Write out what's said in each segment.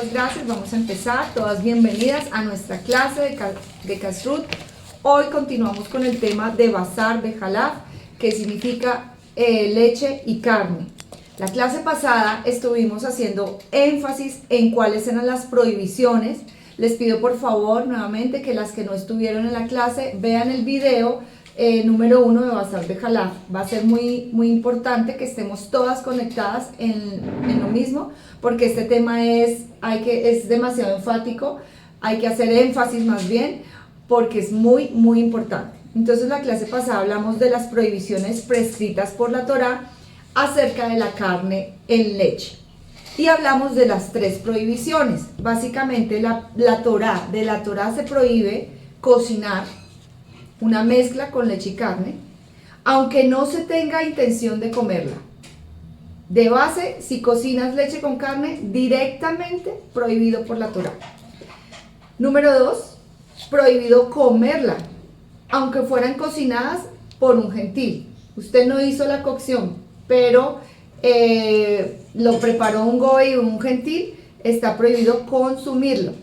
muchas gracias. Vamos a empezar. Todas bienvenidas a nuestra clase de Kashrut. Hoy continuamos con el tema de Basar de Halaf, que significa leche y carne. La clase pasada estuvimos haciendo énfasis en cuáles eran las prohibiciones. Les pido por favor nuevamente que las que no estuvieron en la clase vean el video número 1 de Basar de Halaf. Va a ser muy importante que estemos todas conectadas en lo mismo, porque este tema es demasiado enfático, hay que hacer énfasis más bien, porque es muy importante. Entonces la clase pasada hablamos de las prohibiciones prescritas por la Torá acerca de la carne en leche. Y hablamos de las 3 prohibiciones. Básicamente de la Torá se prohíbe cocinar una mezcla con leche y carne, aunque no se tenga intención de comerla. De base, si cocinas leche con carne, directamente prohibido por la Torá. Número 2, prohibido comerla, aunque fueran cocinadas por un gentil. Usted no hizo la cocción, pero lo preparó un goy o un gentil, está prohibido consumirlo.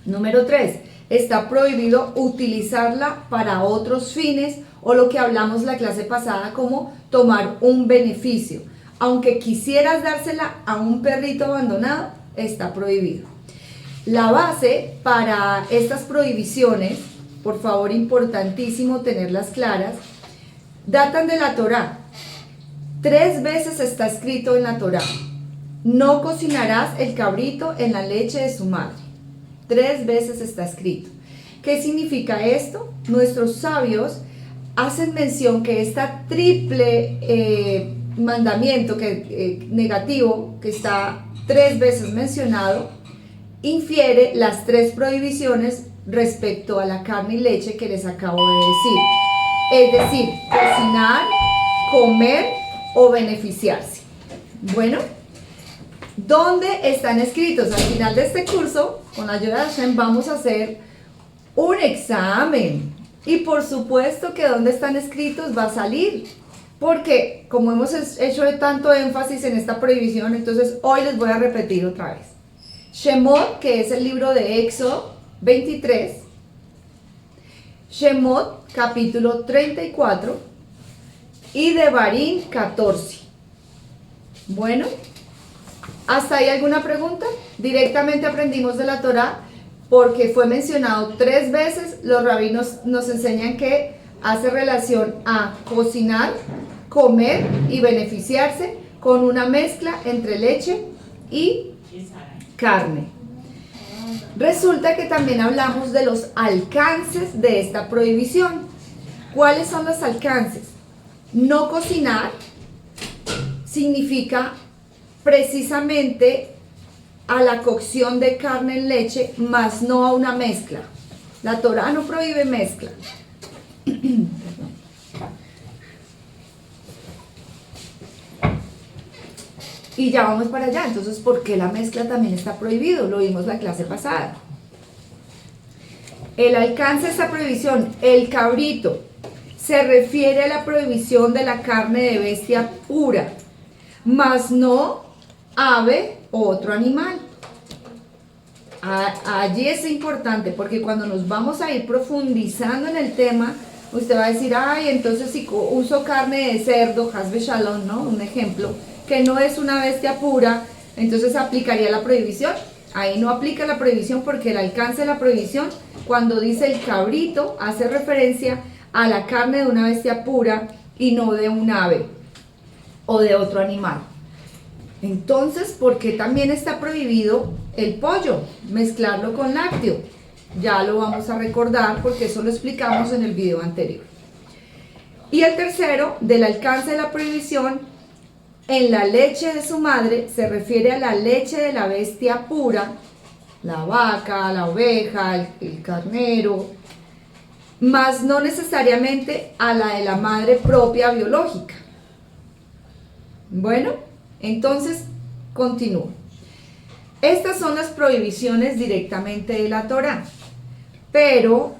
Número 3, está prohibido utilizarla para otros fines o lo que hablamos la clase pasada como tomar un beneficio. Aunque quisieras dársela a un perrito abandonado, está prohibido. La base para estas prohibiciones, por favor, importantísimo tenerlas claras, datan de la Torá. 3 veces está escrito en la Torá: no cocinarás el cabrito en la leche de su madre. 3 veces está escrito. ¿Qué significa esto? Nuestros sabios hacen mención que esta triple mandamiento negativo, que está 3 veces mencionado, infiere las 3 prohibiciones respecto a la carne y leche que les acabo de decir. Es decir, cocinar, comer o beneficiarse. Bueno, ¿dónde están escritos? Al final de este curso, con la ayuda de Hashem, vamos a hacer un examen. Y por supuesto que donde están escritos va a salir. Porque como hemos hecho tanto énfasis en esta prohibición, entonces hoy les voy a repetir otra vez. Shemot, que es el libro de Éxodo 23. Shemot, capítulo 34. Y Devarim 14. Bueno, ¿hasta ahí alguna pregunta? Directamente aprendimos de la Torá porque fue mencionado 3 veces. Los rabinos nos enseñan que hace relación a cocinar, comer y beneficiarse con una mezcla entre leche y carne. Resulta que también hablamos de los alcances de esta prohibición. ¿Cuáles son los alcances? No cocinar significa precisamente a la cocción de carne en leche, más no a una mezcla. La Torá no prohíbe mezcla. Y ya vamos para allá. Entonces, ¿por qué la mezcla también está prohibido? Lo vimos la clase pasada. El alcance de esta prohibición, el cabrito, se refiere a la prohibición de la carne de bestia pura, más no ave o otro animal. Allí es importante, porque cuando nos vamos a ir profundizando en el tema, usted va a decir, ay, entonces si uso carne de cerdo, Hasbe Shalom, ¿no? Un ejemplo, que no es una bestia pura, entonces aplicaría la prohibición. Ahí no aplica la prohibición, porque el alcance de la prohibición, cuando dice el cabrito, hace referencia a la carne de una bestia pura y no de un ave o de otro animal. Entonces, ¿por qué también está prohibido el pollo? Mezclarlo con lácteo. Ya lo vamos a recordar porque eso lo explicamos en el video anterior. Y el tercero, del alcance de la prohibición, en la leche de su madre, se refiere a la leche de la bestia pura, la vaca, la oveja, el carnero, más no necesariamente a la de la madre propia biológica. Bueno, entonces continúo. Estas son las prohibiciones directamente de la Torá, pero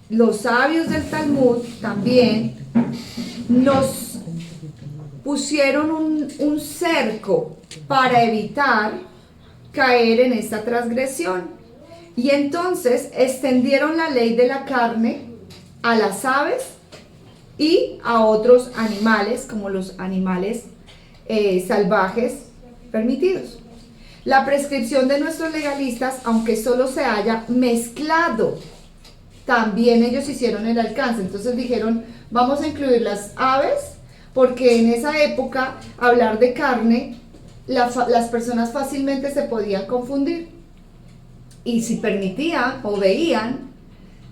los sabios del Talmud también nos pusieron un cerco para evitar caer en esta transgresión. Y entonces extendieron la ley de la carne a las aves y a otros animales, como los animales salvajes permitidos. La prescripción de nuestros legalistas, aunque solo se haya mezclado, también ellos hicieron el alcance. Entonces dijeron, vamos a incluir las aves, porque en esa época hablar de carne, las personas fácilmente se podían confundir. Y si permitían o veían,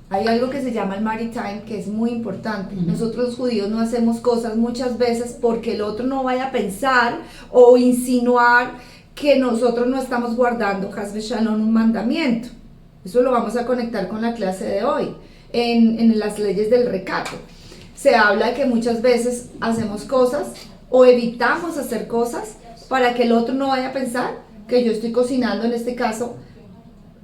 hay algo que se llama el maritime, que es muy importante. Nosotros los judíos no hacemos cosas muchas veces porque el otro no vaya a pensar o insinuar que nosotros no estamos guardando, Haz Shalom, un mandamiento. Eso lo vamos a conectar con la clase de hoy, en las leyes del recato. Se habla de que muchas veces hacemos cosas o evitamos hacer cosas para que el otro no vaya a pensar que yo estoy cocinando, en este caso,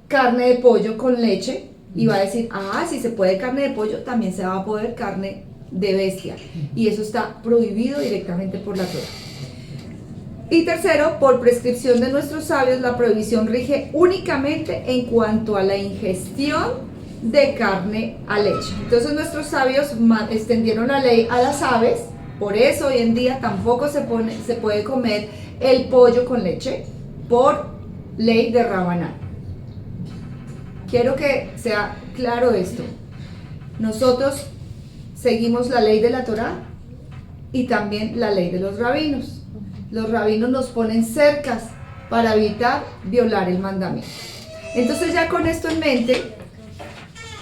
carne de pollo con leche, y va a decir, si se puede carne de pollo, también se va a poder carne de bestia, y eso está prohibido directamente por la Torá. Y tercero, por prescripción de nuestros sabios, la prohibición rige únicamente en cuanto a la ingestión de carne a leche. Entonces nuestros sabios extendieron la ley a las aves, por eso hoy en día tampoco se puede comer el pollo con leche, por ley de Rabanán. Quiero que sea claro esto. Nosotros seguimos la ley de la Torá y también la ley de los rabinos. Los rabinos nos ponen cercas para evitar violar el mandamiento. Entonces, ya con esto en mente,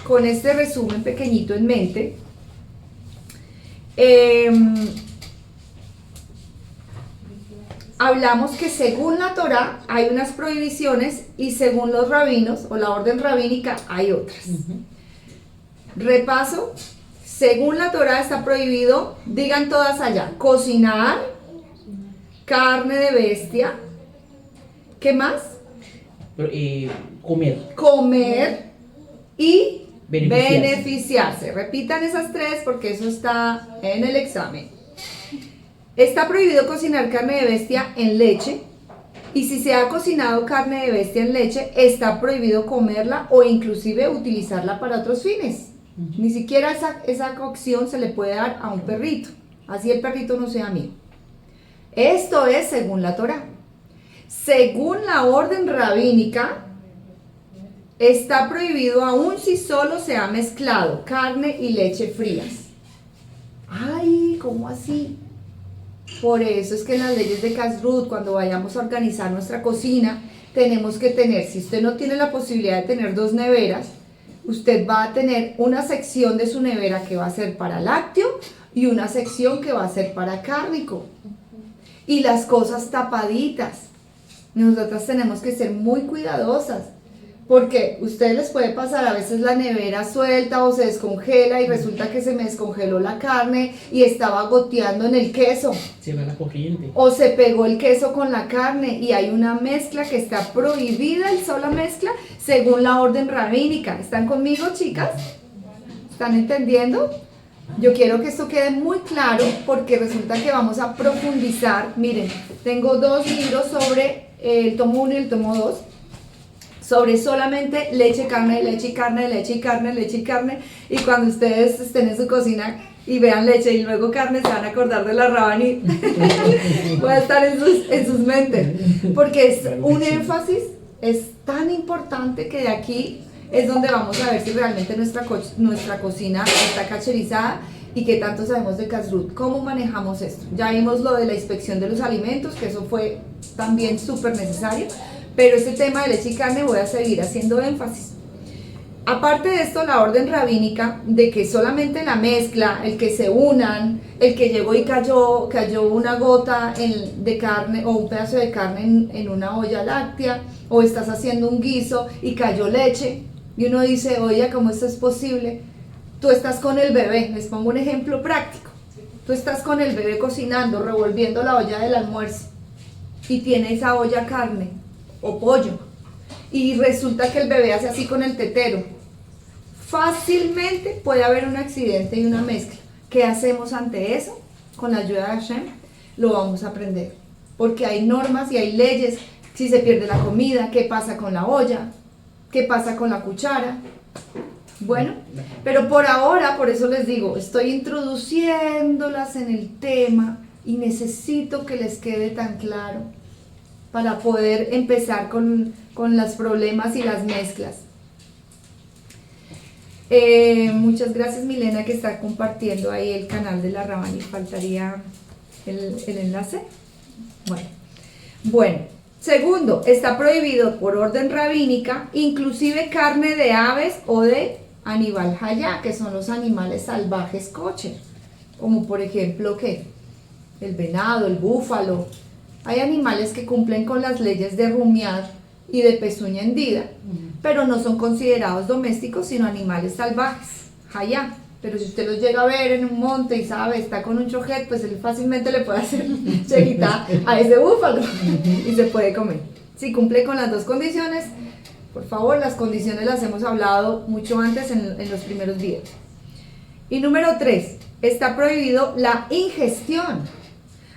con este resumen pequeñito en mente, hablamos que según la Torá hay unas prohibiciones y según los rabinos o la orden rabínica hay otras. Repaso, según la Torá está prohibido, digan todas allá, cocinar carne de bestia, ¿qué más? Comer y beneficiarse. Repitan esas tres porque eso está en el examen. Está prohibido cocinar carne de bestia en leche, y si se ha cocinado carne de bestia en leche, está prohibido comerla o inclusive utilizarla para otros fines. Ni siquiera esa cocción se le puede dar a un perrito, así el perrito no sea mío. Esto es según la Torá. Según la orden rabínica, está prohibido aún si solo se ha mezclado carne y leche frías. Ay, ¿cómo así? Por eso es que en las leyes de Kashrut, cuando vayamos a organizar nuestra cocina, tenemos que tener, si usted no tiene la posibilidad de tener 2 neveras, usted va a tener una sección de su nevera que va a ser para lácteo y una sección que va a ser para cárnico. Y las cosas tapaditas. Nosotras tenemos que ser muy cuidadosas, porque a ustedes les puede pasar a veces la nevera suelta o se descongela y resulta que se me descongeló la carne y estaba goteando en el queso. Se va la corriente. O se pegó el queso con la carne y hay una mezcla que está prohibida, el sola mezcla, según la orden rabínica. ¿Están conmigo, chicas? ¿Están entendiendo? Yo quiero que esto quede muy claro porque resulta que vamos a profundizar. Miren, tengo 2 libros sobre el tomo 1 y el tomo 2, sobre solamente leche, carne, leche y carne, leche y carne, leche y carne. Y cuando ustedes estén en su cocina y vean leche y luego carne, se van a acordar de la Rabani. Va a estar en sus mentes, porque es un énfasis, es tan importante que de aquí es donde vamos a ver si realmente nuestra cocina está cacherizada y qué tanto sabemos de Kashrut, cómo manejamos esto. Ya vimos lo de la inspección de los alimentos, que eso fue también súper necesario, pero este tema de leche y carne voy a seguir haciendo énfasis. Aparte de esto, la orden rabínica de que solamente la mezcla, el que se unan, el que llegó y cayó una gota de carne o un pedazo de carne en una olla láctea, o estás haciendo un guiso y cayó leche, y uno dice, oye, ¿cómo esto es posible? Tú estás con el bebé, les pongo un ejemplo práctico. Tú estás con el bebé cocinando, revolviendo la olla del almuerzo, y tiene esa olla carne o pollo, y resulta que el bebé hace así con el tetero. Fácilmente puede haber un accidente y una mezcla. ¿Qué hacemos ante eso? Con la ayuda de Hashem lo vamos a aprender, porque hay normas y hay leyes Si se pierde la comida, ¿qué pasa con la olla? ¿Qué pasa con la cuchara? Bueno, pero por ahora, por eso les digo, estoy introduciéndolas en el tema y necesito que les quede tan claro para poder empezar con los problemas y las mezclas. Muchas gracias, Milena, que está compartiendo ahí el canal de la Rabani. Faltaría el enlace. Bueno, segundo, está prohibido por orden rabínica, inclusive carne de aves o de animal hayá, que son los animales salvajes kosher, como por ejemplo, ¿qué? El venado, el búfalo. Hay animales que cumplen con las leyes de rumiad y de pezuña hendida, pero no son considerados domésticos, sino animales salvajes, hayá. Pero si usted los llega a ver en un monte y sabe, está con un chojet, pues él fácilmente le puede hacer chequita a ese búfalo y se puede comer. Si cumple con las dos condiciones, por favor, las condiciones las hemos hablado mucho antes en los primeros videos. Y número 3, está prohibido la ingestión.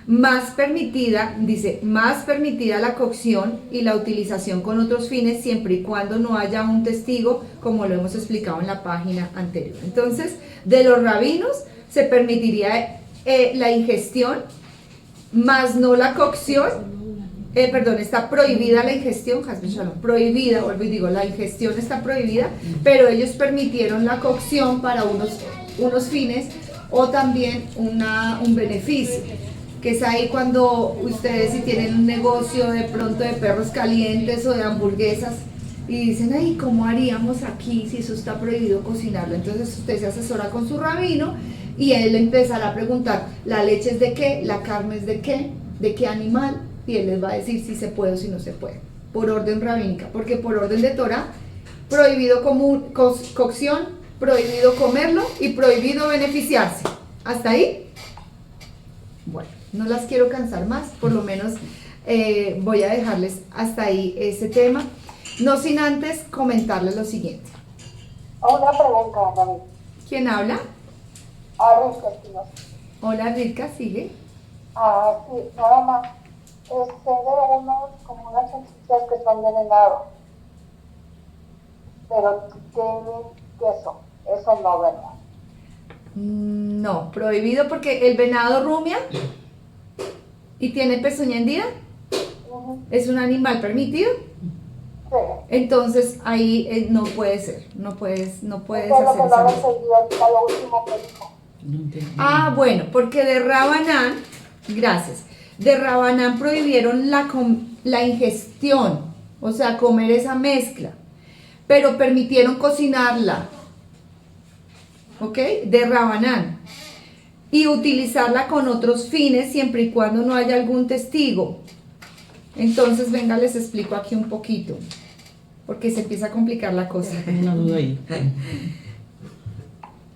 Más permitida, dice, más permitida la cocción y la utilización con otros fines siempre y cuando no haya un testigo, como lo hemos explicado en la página anterior. Entonces, de los rabinos se permitiría la ingestión, más no la cocción. Está prohibida la ingestión, prohibida, vuelvo y digo, la ingestión está prohibida, pero ellos permitieron la cocción para unos fines o también un beneficio, que es ahí cuando ustedes, si tienen un negocio de pronto de perros calientes o de hamburguesas y dicen, ay, ¿cómo haríamos aquí si eso está prohibido cocinarlo? Entonces usted se asesora con su rabino y él empezará a preguntar, ¿la leche es de qué? ¿La carne es de qué? ¿De qué animal? Y él les va a decir si se puede o si no se puede, por orden rabínica, porque por orden de Torah, prohibido cocción, prohibido comerlo y prohibido beneficiarse. ¿Hasta ahí? Bueno, no las quiero cansar más, por lo menos voy a dejarles hasta ahí ese tema, no sin antes comentarles lo siguiente. Una pregunta, David. ¿Quién habla? Rivka. Hola, Rivka, sigue. Sí, nada más. Debemos como unas salchichas que son de venado, pero tienen queso. Eso no, ¿verdad? No, prohibido porque el venado rumia y tiene pezuña hendida. Es un animal permitido. Sí. Entonces ahí no puede ser, no puedes Eso hacer es lo que no esa lo mezcla. seguí, lo último que dijo. Bueno, porque de Rabanán, gracias, de Rabanán prohibieron la ingestión, o sea, comer esa mezcla, pero permitieron cocinarla, ¿ok? De Rabanán, y utilizarla con otros fines siempre y cuando no haya algún testigo. Entonces, venga, les explico aquí un poquito, porque se empieza a complicar la cosa. Tengo una duda ahí.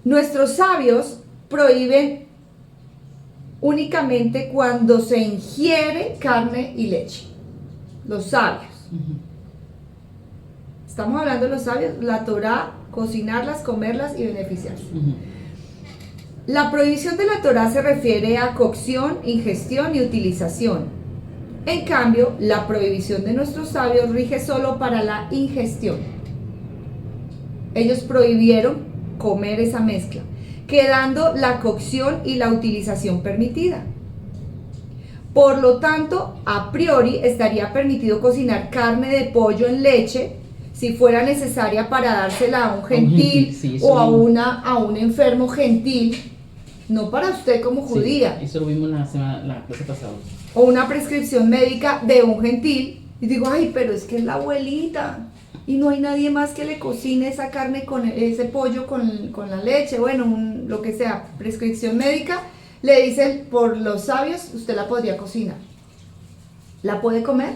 Nuestros sabios prohíben únicamente cuando se ingiere carne y leche. Los sabios. Estamos hablando de los sabios, la Torá, cocinarlas, comerlas y beneficiarse. La prohibición de la Torá se refiere a cocción, ingestión y utilización. En cambio, la prohibición de nuestros sabios rige solo para la ingestión. Ellos prohibieron comer esa mezcla, quedando la cocción y la utilización permitida. Por lo tanto, a priori estaría permitido cocinar carne de pollo en leche si fuera necesaria para dársela a un gentil, sí, o a un enfermo gentil, no para usted como judía. Sí, eso lo vimos la clase pasada. O una prescripción médica de un gentil, y digo, ay, pero es que es la abuelita, y no hay nadie más que le cocine esa carne con ese pollo con la leche, bueno, lo que sea, prescripción médica, le dicen, por los sabios, usted la podría cocinar. ¿La puede comer?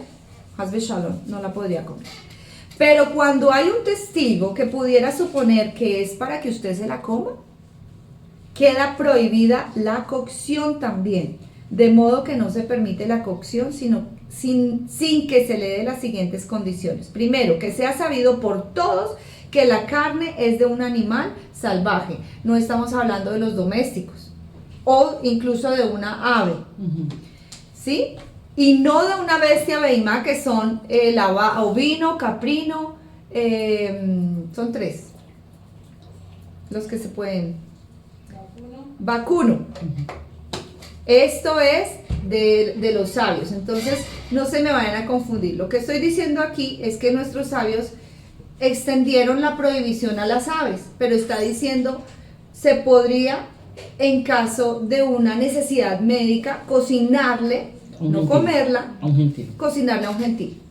Hasbe Shalom, no la podría comer. Pero cuando hay un testigo que pudiera suponer que es para que usted se la coma, queda prohibida la cocción también. De modo que no se permite la cocción sino sin que se le dé las siguientes condiciones. Primero, que sea sabido por todos que la carne es de un animal salvaje. No estamos hablando de los domésticos o incluso de una ave. ¿Sí? Y no de una bestia beima, que son ovino, caprino, son 3 los que se pueden. Vacuno. Esto es de los sabios, entonces no se me vayan a confundir. Lo que estoy diciendo aquí es que nuestros sabios extendieron la prohibición a las aves, pero está diciendo, se podría, en caso de una necesidad médica, cocinarle, no comerla, A un gentil. cocinarle a un gentil.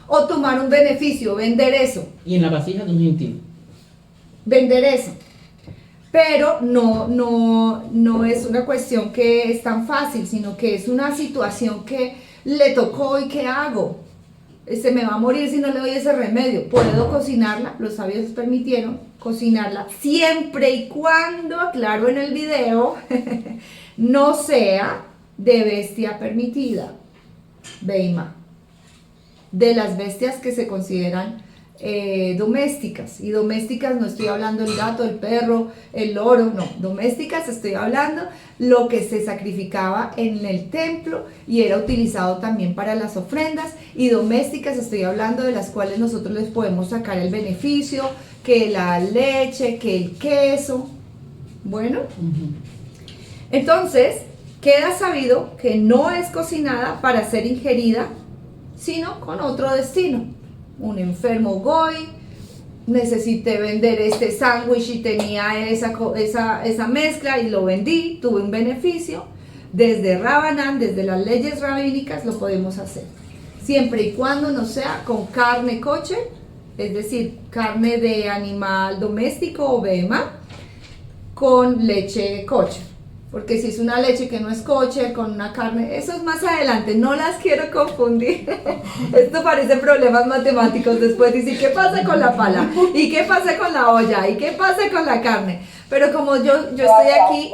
O tomar un beneficio, vender eso. Y en la vasija de un gentil. Vender eso. Pero no es una cuestión que es tan fácil, sino que es una situación que le tocó y ¿qué hago? Se me va a morir si no le doy ese remedio. ¿Puedo cocinarla? Los sabios permitieron cocinarla siempre y cuando, aclaro en el video, no sea de bestia permitida, beima, de las bestias que se consideran domésticas. Y domésticas no estoy hablando el gato, el perro, el loro, no. Domésticas estoy hablando lo que se sacrificaba en el templo y era utilizado también para las ofrendas. Y domésticas estoy hablando de las cuales nosotros les podemos sacar el beneficio, que la leche, que el queso. Bueno, entonces queda sabido que no es cocinada para ser ingerida, sino con otro destino. Un enfermo goy, necesité vender este sándwich y tenía esa mezcla y lo vendí, tuve un beneficio. Desde Rabanán, desde las leyes rabínicas lo podemos hacer, siempre y cuando no sea con carne kosher, es decir, carne de animal doméstico o bema, con leche kosher. Porque si es una leche que no es kosher, con una carne, eso es más adelante, no las quiero confundir. Esto parece problemas matemáticos después, decir, ¿qué pasa con la pala? ¿Y qué pasa con la olla? ¿Y qué pasa con la carne? Pero como yo estoy aquí...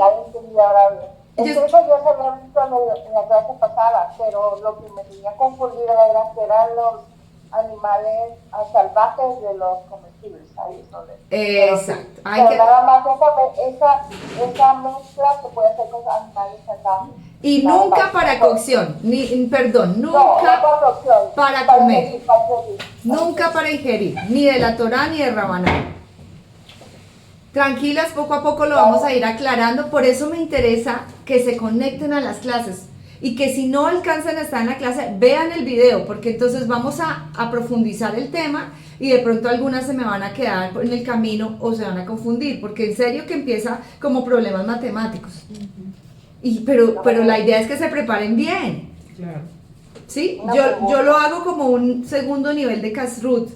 Eso ya se había visto en la clase pasada, pero lo que me tenía confundida era que eran los animales salvajes de los comestibles. Ahí es donde. Exacto. Pero nada más esa mezcla se puede hacer con animales salvajes. Y nunca para cocción, perdón, nunca No para cocción, para comer, para nunca para ingerir, ni de la Torá ni de Rabanán. Tranquilas, poco a poco lo vamos a ir aclarando, por eso me interesa que se conecten a las clases y que si no alcanzan a estar en la clase, vean el video, porque entonces vamos a profundizar el tema y de pronto algunas se me van a quedar en el camino o se van a confundir, porque en serio que empieza como problemas matemáticos. Pero la idea es que se preparen bien. Claro. ¿Sí? Yo lo hago como un segundo nivel de Kashrut,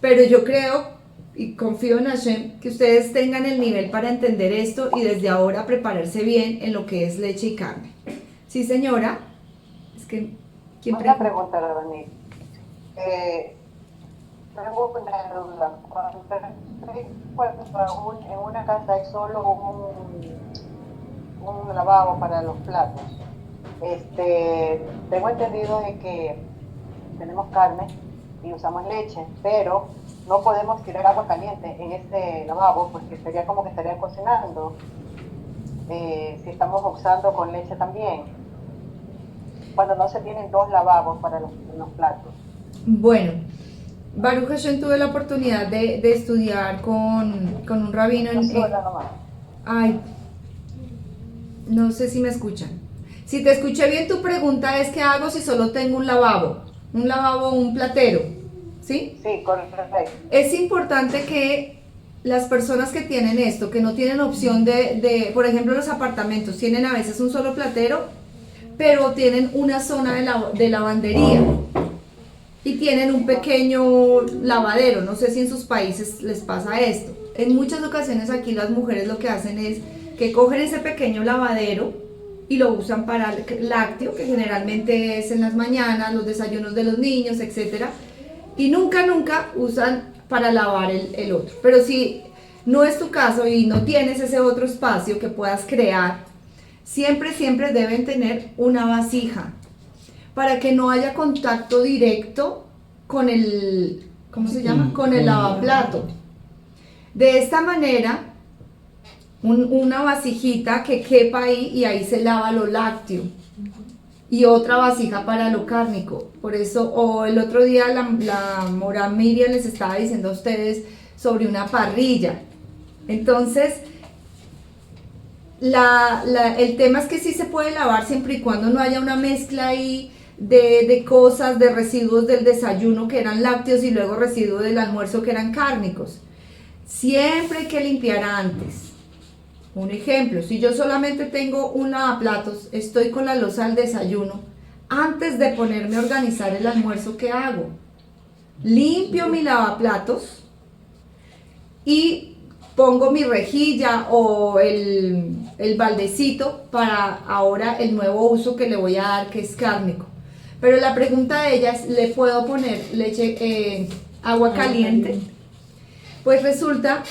pero yo creo y confío en Hashem que ustedes tengan el nivel para entender esto y desde ahora prepararse bien en lo que es leche y carne. Sí, señora. Es que, ¿quién Una pregunta, Dani. Tengo una duda. Cuando en una casa hay solo un lavabo para los platos. Tengo entendido de que tenemos carne y usamos leche, pero no podemos tirar agua caliente en ese lavabo porque sería como que estaría cocinando. Si estamos usando con leche también, cuando no se tienen 2 lavabos para los platos. Bueno, Baruch Hashem, tuve la oportunidad de estudiar con un rabino Ay, no sé si me escuchan. Si te escuché bien, tu pregunta es ¿qué hago si solo tengo un lavabo, un platero? ¿Sí? Sí, correcto. Es importante que las personas que tienen esto, que no tienen opción por ejemplo, los apartamentos tienen a veces un solo platero, pero tienen una zona de lavandería y tienen un pequeño lavadero. No sé si en sus países les pasa esto. En muchas ocasiones aquí las mujeres lo que hacen es que cogen ese pequeño lavadero y lo usan para lácteo, que generalmente es en las mañanas, los desayunos de los niños, etcétera. Y nunca usan para lavar el otro. Pero si no es tu caso y no tienes ese otro espacio que puedas crear, siempre deben tener una vasija para que no haya contacto directo con el, ¿cómo se llama? Con el lavaplato. De esta manera, una vasijita que quepa ahí y ahí se lava lo lácteo. y otra vasija para lo cárnico. Por eso, o el otro día la Mora Miriam les estaba diciendo a ustedes sobre una parrilla. Entonces, el tema es que sí se puede lavar siempre y cuando no haya una mezcla ahí de cosas, de residuos del desayuno que eran lácteos y luego residuos del almuerzo que eran cárnicos. Siempre hay que limpiar antes. Un ejemplo, si yo solamente tengo un lavaplatos, estoy con la loza del desayuno, antes de ponerme a organizar el almuerzo, ¿qué hago? Limpio mi lavaplatos y pongo mi rejilla o el baldecito para ahora el nuevo uso que le voy a dar, que es cárnico. Pero la pregunta de ella es, ¿le puedo poner agua caliente? Pues resulta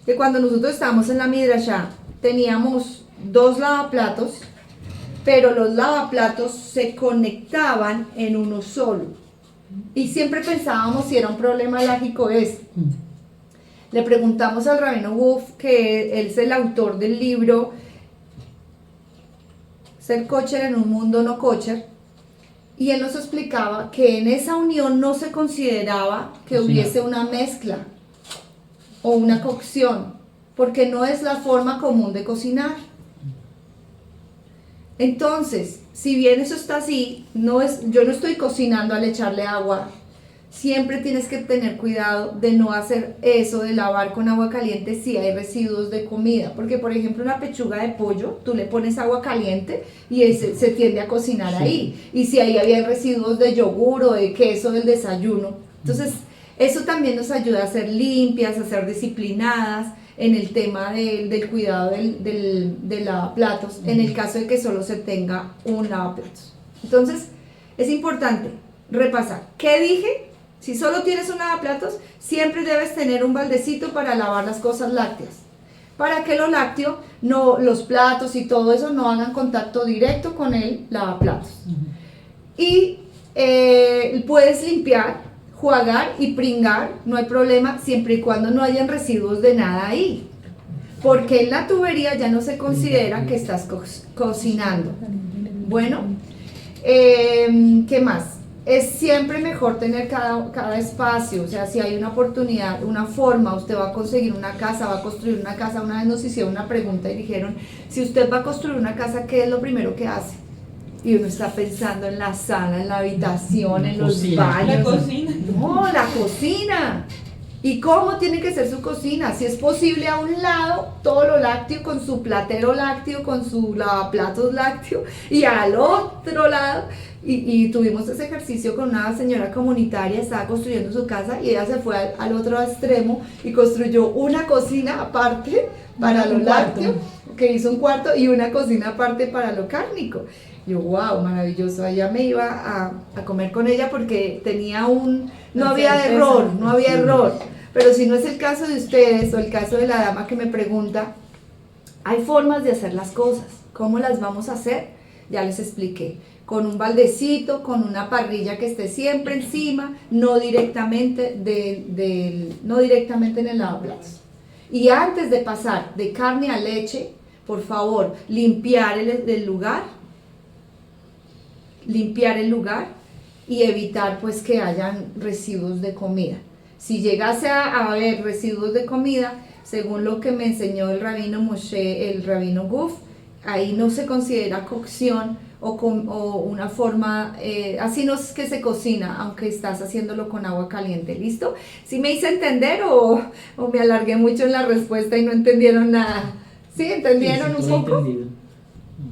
que cuando nosotros estábamos en la Midrashá, teníamos 2 lavaplatos, pero los lavaplatos se conectaban en uno solo. Y siempre pensábamos si era un problema lógico ese. Le preguntamos al Rabino Wolf, que él es el autor del libro Ser kosher en un mundo no kosher, y él nos explicaba que en esa unión no se consideraba que hubiese una mezcla o una cocción, porque no es la forma común de cocinar. Entonces, si bien eso está así, yo no estoy cocinando al echarle agua. Siempre tienes que tener cuidado de no hacer eso de lavar con agua caliente si hay residuos de comida, porque por ejemplo una pechuga de pollo, tú le pones agua caliente y se tiende a cocinar ahí, y si ahí había residuos de yogur o de queso del desayuno, entonces eso también nos ayuda a ser limpias, a ser disciplinadas en el tema del cuidado del lavaplatos, en el caso de que solo se tenga un lavaplatos. Entonces es importante repasar, ¿qué dije? Si solo tienes un lavaplatos, siempre debes tener un baldecito para lavar las cosas lácteas, para que lo lácteo, los platos y todo eso no hagan contacto directo con el lavaplatos. Y puedes limpiar, jugar y pringar, no hay problema, siempre y cuando no hayan residuos de nada ahí, porque en la tubería ya no se considera que estás cocinando. Bueno, ¿qué más? Es siempre mejor tener cada espacio, o sea, si hay una oportunidad, una forma, usted va a conseguir una casa, va a construir una casa. Una vez nos hicieron una pregunta y dijeron, si usted va a construir una casa, ¿qué es lo primero que hace? Y uno está pensando en la sala, en la habitación, en los baños. La cocina. No, la cocina. ¿Y cómo tiene que ser su cocina? Si es posible, a un lado todo lo lácteo con su platero lácteo, con su lavaplatos lácteo, y al otro lado, y tuvimos ese ejercicio con una señora comunitaria, estaba construyendo su casa y ella se fue al otro extremo y construyó una cocina aparte para lo lácteo, que hizo un cuarto, y una cocina aparte para lo cárnico. Yo, wow, maravilloso. Allá me iba a comer con ella porque tenía no había error. Pero si no es el caso de ustedes o el caso de la dama que me pregunta, hay formas de hacer las cosas. ¿Cómo las vamos a hacer? Ya les expliqué. Con un baldecito, con una parrilla que esté siempre encima, no directamente en el lavaplatos. Y antes de pasar de carne a leche, por favor, limpiar el lugar y evitar pues que hayan residuos de comida. Si llegase a haber residuos de comida, según lo que me enseñó el rabino Moshe, el rabino Guf, ahí no se considera cocción o una forma, así no es que se cocina, aunque estás haciéndolo con agua caliente. ¿Listo? ¿Sí me hice entender o me alargué mucho en la respuesta y no entendieron nada? ¿Sí? ¿Entendieron un poco? Entendido.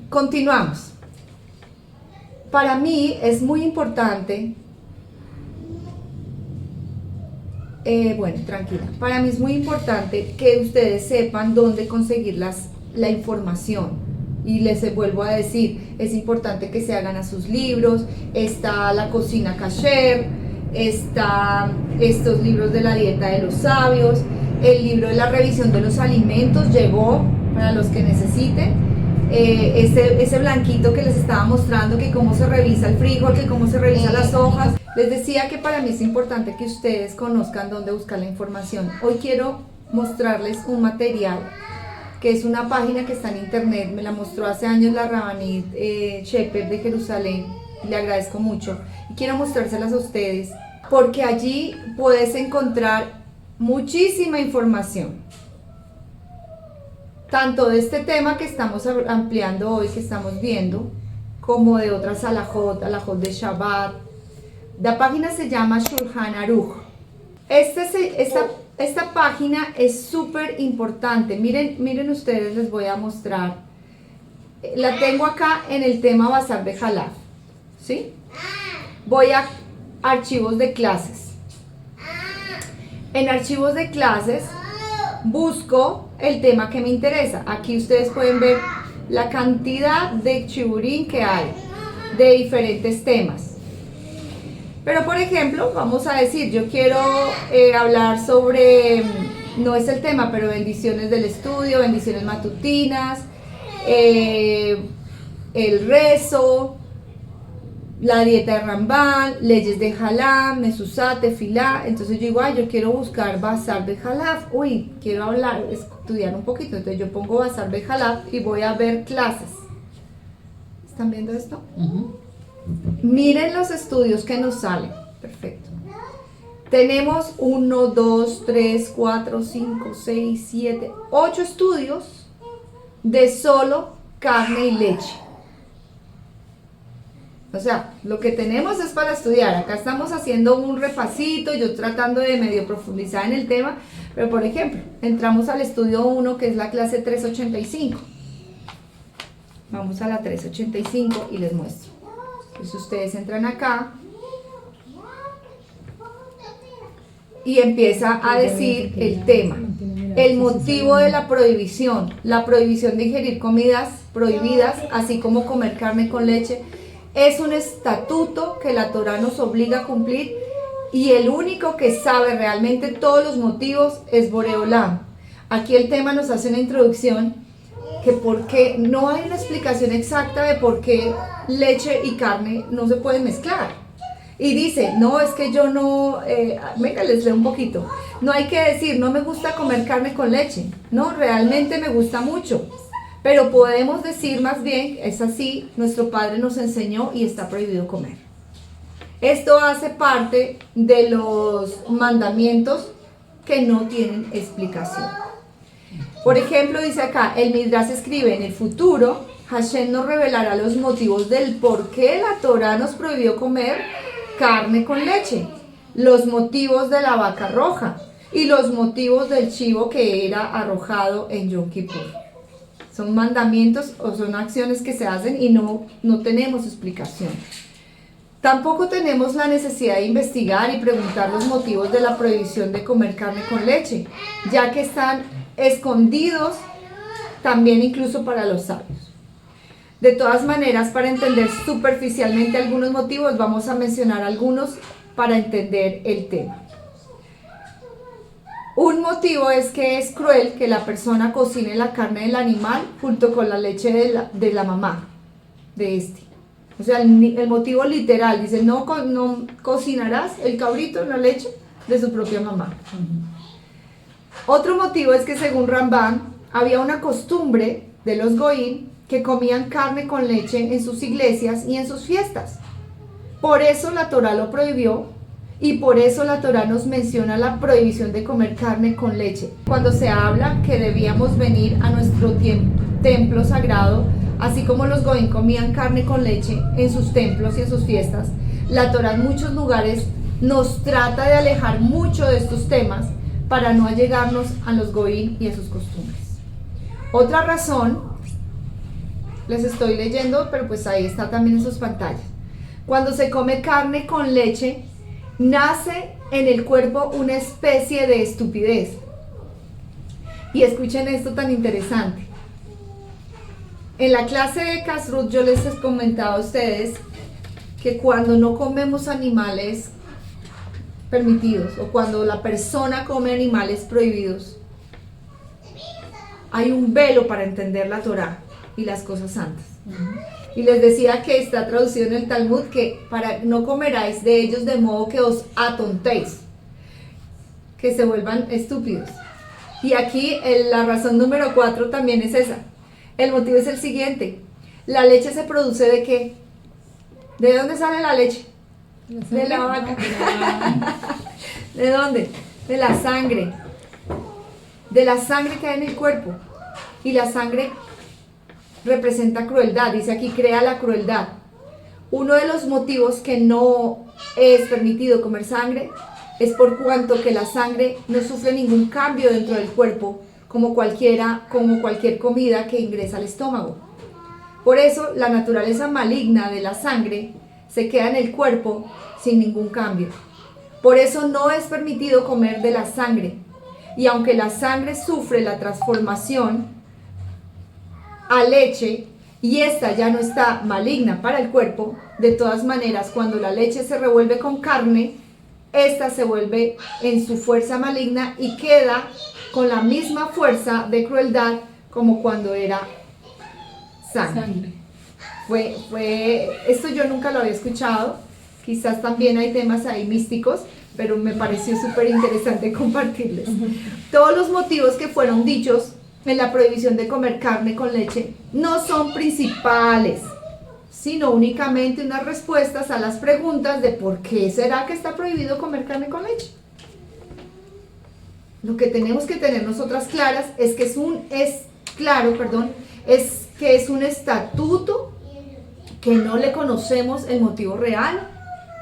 Continuamos. Para mí es muy importante, para mí es muy importante que ustedes sepan dónde conseguir la información. Y les vuelvo a decir, es importante que se hagan a sus libros. Está la cocina kasher, está estos libros de la dieta de los sabios, el libro de la revisión de los alimentos llegó para los que necesiten. Ese blanquito que les estaba mostrando, que cómo se revisa el frijol, que cómo se revisan las hojas. Les decía que para mí es importante que ustedes conozcan dónde buscar la información. Hoy quiero mostrarles un material que es una página que está en internet, me la mostró hace años la Rabanit Shepherd de Jerusalén, le agradezco mucho y quiero mostrárselas a ustedes porque allí puedes encontrar muchísima información, tanto de este tema que estamos ampliando hoy, que estamos viendo, como de otras alajot de Shabbat. La página se llama Shulchan Aruch. Esta página es súper importante. Miren ustedes, les voy a mostrar. La tengo acá en el tema Basar de Jalaf, ¿sí? Voy a archivos de clases. En archivos de clases busco el tema que me interesa. Aquí ustedes pueden ver la cantidad de chiburín que hay de diferentes temas. Pero por ejemplo, vamos a decir, yo quiero hablar sobre, no es el tema, pero bendiciones del estudio, bendiciones matutinas, el rezo, la dieta de Rambam, leyes de Jalaf, Mesuzá, Tefilá. Entonces yo digo, yo quiero buscar Basar de Jalaf, quiero estudiar un poquito, entonces yo pongo Basar de Jalaf y voy a ver clases. ¿Están viendo esto? Miren los estudios que nos salen. Perfecto. Tenemos 1, 2, 3, 4, 5, 6, 7, 8 estudios de solo carne y leche. O sea, lo que tenemos es para estudiar. Acá estamos haciendo un repasito, yo tratando de medio profundizar en el tema, pero por ejemplo, entramos al estudio 1, que es la clase 385. Vamos a la 385 y les muestro. Entonces ustedes entran acá y empieza a decir el tema, el motivo de la prohibición de ingerir comidas prohibidas, así como comer carne con leche. Es un estatuto que la Torá nos obliga a cumplir y el único que sabe realmente todos los motivos es Boreolam. Aquí el tema nos hace una introducción que porque no hay una explicación exacta de por qué leche y carne no se pueden mezclar. Y dice, no, es que yo no, venga, les leo un poquito. No hay que decir, no me gusta comer carne con leche. No, realmente me gusta mucho. Pero podemos decir más bien, es así, nuestro Padre nos enseñó y está prohibido comer. Esto hace parte de los mandamientos que no tienen explicación. Por ejemplo, dice acá, el Midrash escribe, en el futuro, Hashem nos revelará los motivos del por qué la Torá nos prohibió comer carne con leche, los motivos de la vaca roja y los motivos del chivo que era arrojado en Yom Kippur. Son mandamientos o son acciones que se hacen y no tenemos explicación. Tampoco tenemos la necesidad de investigar y preguntar los motivos de la prohibición de comer carne con leche, ya que están escondidos también incluso para los sabios. De todas maneras, para entender superficialmente algunos motivos, vamos a mencionar algunos para entender el tema. Un motivo es que es cruel que la persona cocine la carne del animal junto con la leche de la mamá de este. O sea, el motivo literal dice, no cocinarás el cabrito en la leche de su propia mamá. Otro motivo es que según Rambam, había una costumbre de los goín que comían carne con leche en sus iglesias y en sus fiestas. Por eso la Torá lo prohibió y por eso la Torá nos menciona la prohibición de comer carne con leche. Cuando se habla que debíamos venir a nuestro templo sagrado, así como los goín comían carne con leche en sus templos y en sus fiestas, la Torá en muchos lugares nos trata de alejar mucho de estos temas para no allegarnos a los goín y a sus costumbres. Otra razón, les estoy leyendo, pero pues ahí está también en sus pantallas. Cuando se come carne con leche, nace en el cuerpo una especie de estupidez. Y escuchen esto tan interesante. En la clase de Kashrut yo les he comentado a ustedes que cuando no comemos animales permitidos o cuando la persona come animales prohibidos, hay un velo para entender la Torá y las cosas santas. Y les decía que está traducido en el Talmud que para no comeráis de ellos de modo que os atontéis, que se vuelvan estúpidos. Y aquí la razón número 4 también es esa. El motivo es el siguiente. ¿La leche se produce de qué? ¿De dónde sale la leche? De la vaca. ¿De dónde? De la sangre. De la sangre que hay en el cuerpo. Y la sangre representa crueldad. Dice aquí, crea la crueldad. Uno de los motivos que no es permitido comer sangre es por cuanto que la sangre no sufre ningún cambio dentro del cuerpo como cualquier comida que ingresa al estómago. Por eso la naturaleza maligna de la sangre se queda en el cuerpo sin ningún cambio. Por eso no es permitido comer de la sangre. Y aunque la sangre sufre la transformación a leche y esta ya no está maligna para el cuerpo, de todas maneras cuando la leche se revuelve con carne, esta se vuelve en su fuerza maligna y queda con la misma fuerza de crueldad como cuando era sangre. Esto yo nunca lo había escuchado, quizás también hay temas ahí místicos, pero me pareció súper interesante compartirles. Todos los motivos que fueron dichos en la prohibición de comer carne con leche no son principales, sino únicamente unas respuestas a las preguntas de por qué será que está prohibido comer carne con leche. Lo que tenemos que tener nosotras claras es que es un estatuto que no le conocemos el motivo real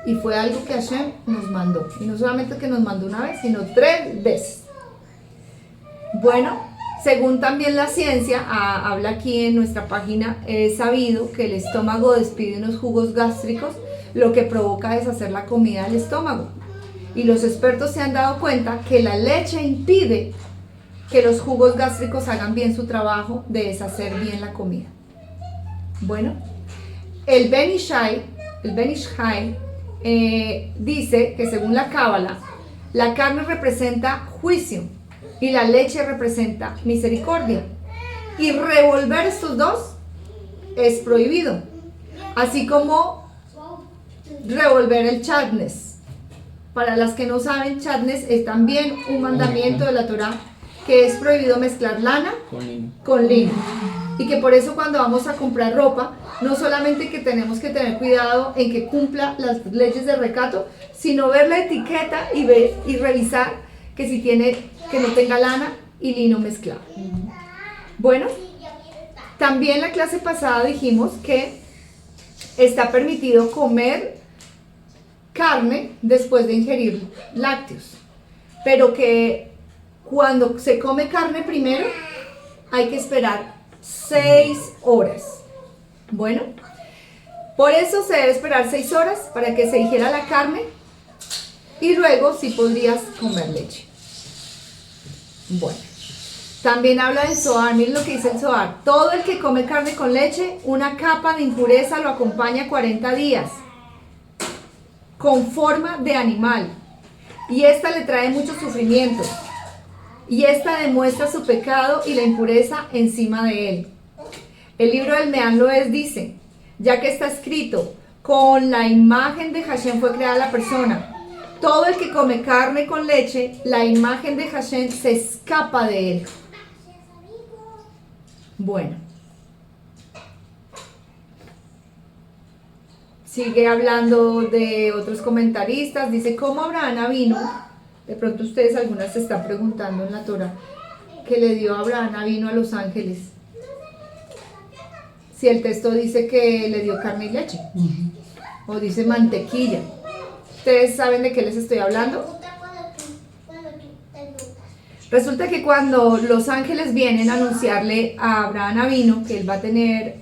y fue algo que Hashem nos mandó. Y no solamente que nos mandó una vez, sino 3 veces. Bueno, según también la ciencia, habla aquí en nuestra página, es sabido que el estómago despide unos jugos gástricos, lo que provoca deshacer la comida del estómago. Y los expertos se han dado cuenta que la leche impide que los jugos gástricos hagan bien su trabajo de deshacer bien la comida. Bueno, el Ben Ishai dice que según la Cábala, la carne representa juicio y la leche representa misericordia. Y revolver estos dos es prohibido. Así como revolver el chatnes. Para las que no saben, chatnes es también un mandamiento de la Torá, que es prohibido mezclar lana con lino. Y que por eso cuando vamos a comprar ropa, no solamente que tenemos que tener cuidado en que cumpla las leyes de recato, sino ver la etiqueta y revisar que no tenga lana y lino mezclado. Bueno, también la clase pasada dijimos que está permitido comer carne después de ingerir lácteos, pero que cuando se come carne primero hay que esperar 6 horas. Bueno, por eso se debe esperar 6 horas para que se digiera la carne y luego sí podrías comer leche. Bueno, también habla del Zohar. Miren lo que dice el Zohar: todo el que come carne con leche, una capa de impureza lo acompaña 40 días con forma de animal, y esta le trae mucho sufrimiento, y esta demuestra su pecado y la impureza encima de él. El libro del Me'an Lo'ez dice, ya que está escrito, con la imagen de Hashem fue creada la persona. Todo el que come carne con leche, la imagen de Hashem se escapa de él. Bueno. Sigue hablando de otros comentaristas. Dice, ¿cómo Abraham vino? De pronto ustedes algunas se están preguntando en la Torah, ¿qué le dio Abraham vino a los ángeles? Si el texto dice que le dio carne y leche, o dice mantequilla. ¿Ustedes saben de qué les estoy hablando? Resulta que cuando los ángeles vienen a anunciarle a Abraham vino que él va a tener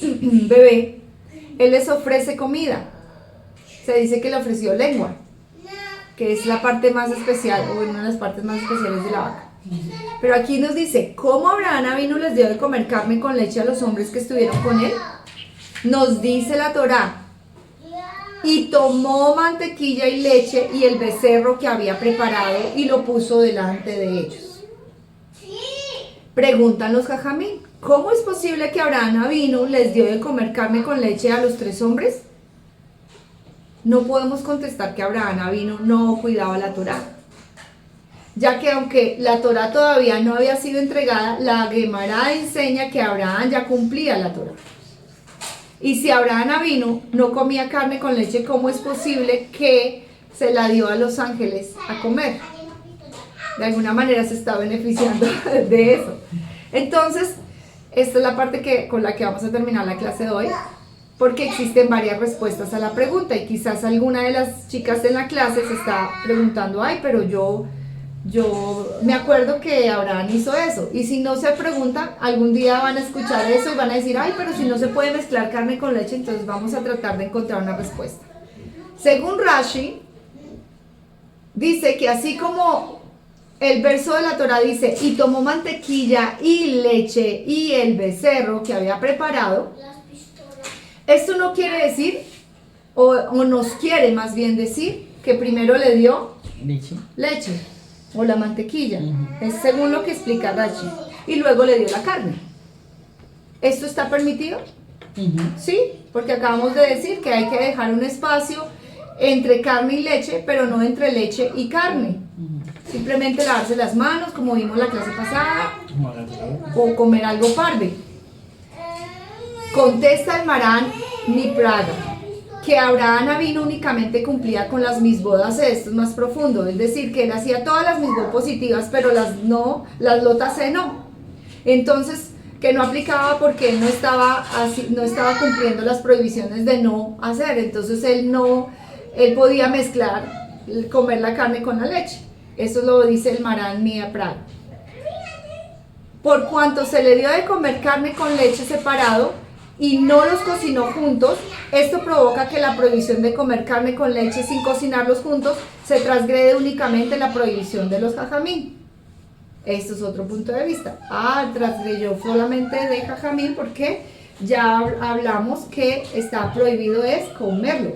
un bebé, él les ofrece comida. Se dice que le ofreció lengua, que es la parte más especial, o una de las partes más especiales de la vaca. Pero aquí nos dice, ¿cómo Abraham vino les dio de comer carne con leche a los hombres que estuvieron con él? Nos dice la Torá, y tomó mantequilla y leche y el becerro que había preparado y lo puso delante de ellos. Preguntan los jajamín, ¿cómo es posible que Abraham vino les dio de comer carne con leche a los 3 hombres? No podemos contestar que Abraham vino no cuidaba la Torá. ya que aunque la Torá todavía no había sido entregada, la Gemara enseña que Abraham ya cumplía la Torá. Y si Abraham Avinu no comía carne con leche, ¿cómo es posible que se la dio a los ángeles a comer? De alguna manera se está beneficiando de eso. Entonces, esta es la parte con la que vamos a terminar la clase de hoy, porque existen varias respuestas a la pregunta y quizás alguna de las chicas en la clase se está preguntando, ay, pero yo me acuerdo que Abraham hizo eso. Y si no se preguntan, algún día van a escuchar eso y van a decir, ay, pero si no se puede mezclar carne con leche, entonces vamos a tratar de encontrar una respuesta. Según Rashi, dice que así como el verso de la Torá dice, y tomó mantequilla y leche y el becerro que había preparado, esto no quiere decir, o nos quiere más bien decir, que primero le dio leche o la mantequilla. Es según lo que explica Rashi. Y luego le dio la carne. ¿Esto está permitido? Sí, porque acabamos de decir que hay que dejar un espacio entre carne y leche, pero no entre leche y carne. Simplemente lavarse las manos, como vimos la clase pasada, o comer algo parve. Contesta el Marán Nipraga, que Abraham Avinu únicamente cumplía con las misbodas, esto es más profundo, es decir, que él hacía todas las misbod positivas, pero las lotas no. Entonces, que no aplicaba porque él no estaba cumpliendo las prohibiciones de no hacer, entonces él podía mezclar, comer la carne con la leche. Eso lo dice el Marán Nipraga. Por cuanto se le dio de comer carne con leche separado, y no los cocinó juntos, esto provoca que la prohibición de comer carne con leche sin cocinarlos juntos se transgrede únicamente la prohibición de los jajamín. Esto es otro punto de vista. Transgredió solamente de jajamín porque ya hablamos que está prohibido es comerlo.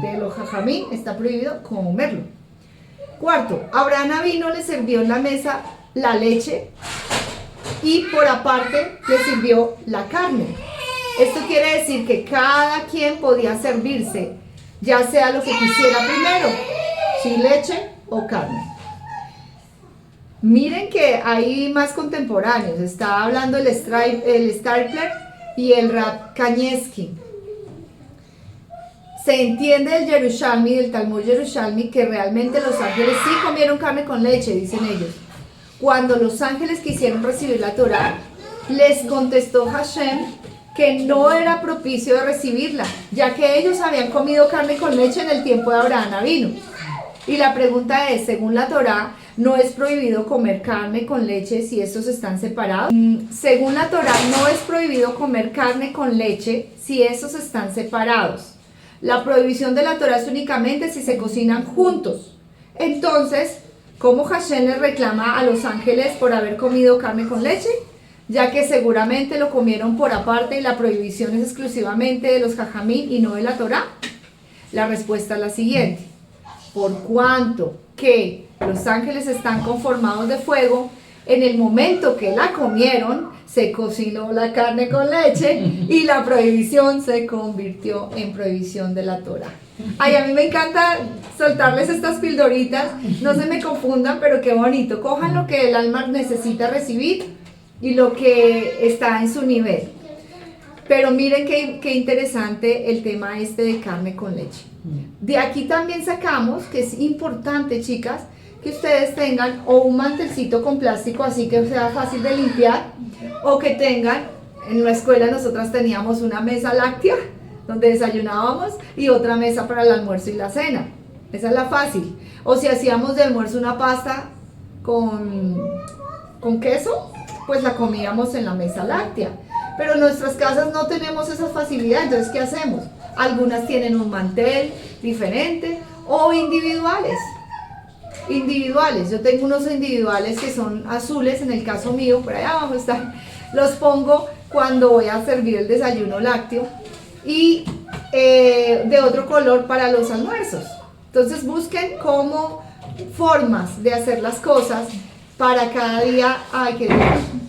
De los jajamín está prohibido comerlo. Cuarto, Abraham Avinu le sirvió en la mesa la leche y por aparte le sirvió la carne. Esto quiere decir que cada quien podía servirse, ya sea lo que quisiera primero, si leche o carne. Miren que hay más contemporáneos, está hablando el Starkler y el Rab Kanievski. Se entiende del Yerushalmi, del Talmud Yerushalmi, que realmente los ángeles sí comieron carne con leche, dicen ellos. Cuando los ángeles quisieron recibir la Torá, les contestó Hashem que no era propicio de recibirla, ya que ellos habían comido carne con leche en el tiempo de Abraham Avinu. Y la pregunta es, según la Torá, ¿no es prohibido comer carne con leche si estos están separados? Según la Torá, no es prohibido comer carne con leche si estos están separados. La prohibición de la Torá es únicamente si se cocinan juntos. Entonces, ¿cómo Hashem les reclama a los ángeles por haber comido carne con leche? Ya que seguramente lo comieron por aparte y la prohibición es exclusivamente de los jajamín y no de la Torá. La respuesta es la siguiente: por cuanto que los ángeles están conformados de fuego, en el momento que la comieron, se cocinó la carne con leche y la prohibición se convirtió en prohibición de la Torá. Ay, a mí me encanta soltarles estas pildoritas, no se me confundan, pero qué bonito. Cojan lo que el alma necesita recibir y lo que está en su nivel. Pero miren qué interesante el tema este de carne con leche. De aquí también sacamos que es importante, chicas, que ustedes tengan o un mantelcito con plástico así que sea fácil de limpiar, o que tengan, en la escuela nosotras teníamos una mesa láctea donde desayunábamos y otra mesa para el almuerzo y la cena. Esa es la fácil. O si hacíamos de almuerzo una pasta con queso, pues la comíamos en la mesa láctea. Pero en nuestras casas no tenemos esa facilidad, entonces ¿qué hacemos? Algunas tienen un mantel diferente o individuales. Yo tengo unos individuales que son azules, en el caso mío, por allá abajo están. Los pongo cuando voy a servir el desayuno lácteo y de otro color para los almuerzos. Entonces busquen como formas de hacer las cosas para cada día. Ay, qué bien.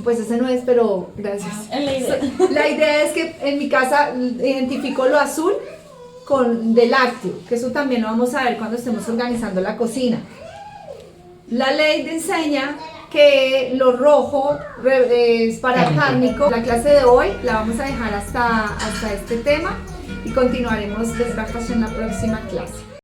Pues ese no es, pero gracias. La idea es que en mi casa identifico lo azul de lácteo, que eso también lo vamos a ver cuando estemos organizando la cocina. La ley enseña que lo rojo es para cárnico. La clase de hoy la vamos a dejar hasta este tema y continuaremos después en la próxima clase.